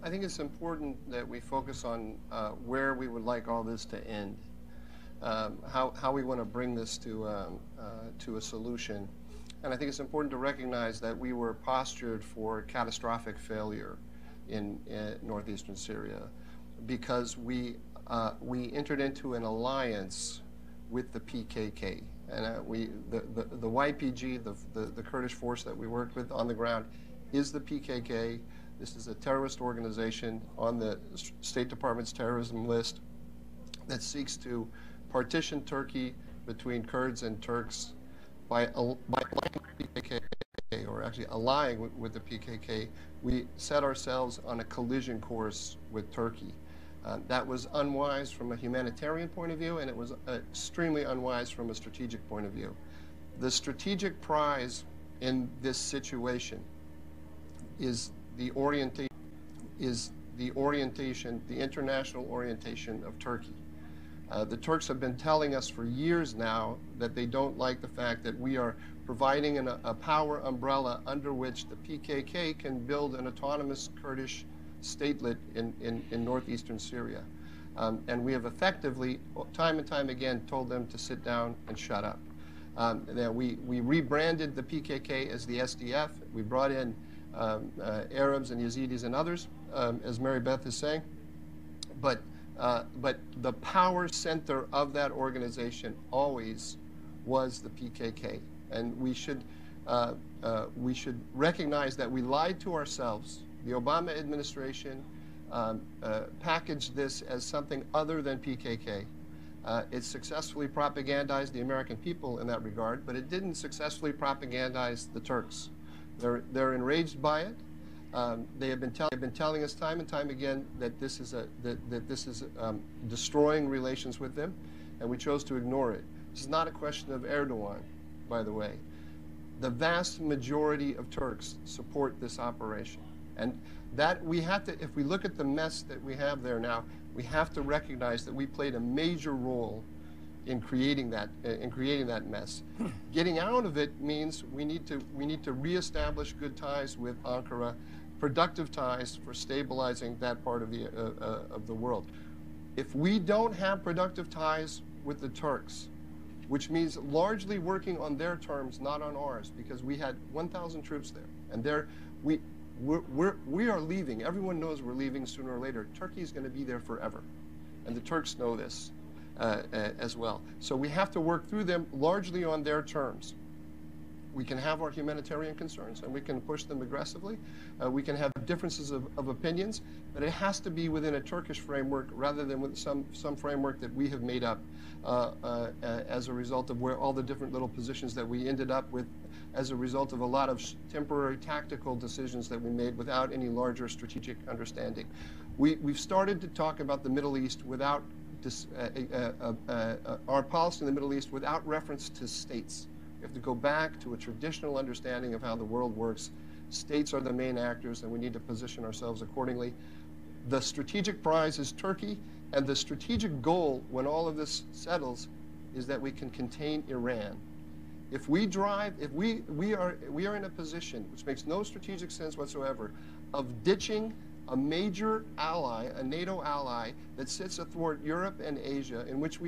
I think it's important that we focus on where we would like all this to end, how we want to bring this to a solution. And I think it's important to recognize that we were postured for catastrophic failure in northeastern Syria because we entered into an alliance with the PKK. And the YPG, the Kurdish force that we worked with on the ground, is the PKK. This is a terrorist organization on the State Department's terrorism list that seeks to partition Turkey between Kurds and Turks by allying with the PKK, or actually allying with the PKK. We set ourselves on a collision course with Turkey. That was unwise from a humanitarian point of view, and it was extremely unwise from a strategic point of view. The strategic prize in this situation is the international orientation of Turkey. The Turks have been telling us for years now that they don't like the fact that we are providing a power umbrella under which the PKK can build an autonomous Kurdish statelet in northeastern Syria. And we have effectively, time and time again, told them to sit down and shut up. We rebranded the PKK as the SDF. We brought in Arabs and Yazidis and others, as Mary Beth is saying. But the power center of that organization always was the PKK. And we should recognize that we lied to ourselves. The Obama administration packaged this as something other than PKK. It successfully propagandized the American people in that regard, but it didn't successfully propagandize the Turks. They're enraged by it. They have been telling us time and time again that this is destroying relations with them, and we chose to ignore it. This is not a question of Erdogan, by the way. The vast majority of Turks support this operation. And that we have to, if we look at the mess that we have there now, we have to recognize that we played a major role in creating that mess. Getting out of it means we need to reestablish good ties with Ankara, productive ties for stabilizing that part of the world. If we don't have productive ties with the Turks, which means largely working on their terms, not on ours, because we had 1,000 troops there, and we are leaving. Everyone knows we're leaving sooner or later. Turkey is going to be there forever, and the Turks know this as well. So we have to work through them largely on their terms. We can have our humanitarian concerns, and we can push them aggressively. We can have differences of opinions, but it has to be within a Turkish framework rather than with some framework that we have made up as a result of where all the different little positions that we ended up with as a result of a lot of temporary tactical decisions that we made without any larger strategic understanding. We've started to talk about the Middle East without our policy in the Middle East without reference to states. We have to go back to a traditional understanding of how the world works. States are the main actors, and we need to position ourselves accordingly. The strategic prize is Turkey, and the strategic goal, when all of this settles, is that we can contain Iran. If we are in a position, which makes no strategic sense whatsoever, of ditching a major ally, a NATO ally that sits athwart Europe and Asia,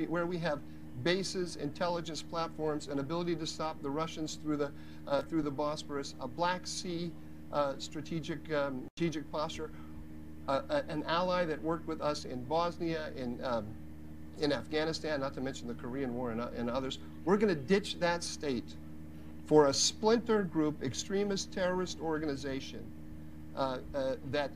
where we have bases, intelligence platforms, an ability to stop the Russians through the Bosporus, a Black Sea strategic posture, an ally that worked with us in Bosnia, in Afghanistan, not to mention the Korean War and others. We're going to ditch that state for a splinter group, extremist terrorist organization that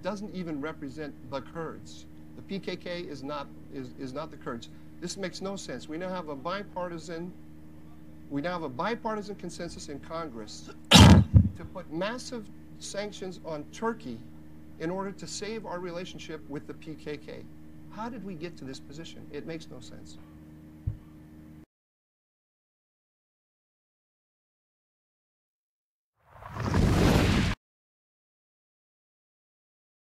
doesn't even represent the Kurds. The PKK is not the Kurds. This makes no sense. We now have a bipartisan consensus in Congress to put massive sanctions on Turkey in order to save our relationship with the PKK. How did we get to this position? It makes no sense.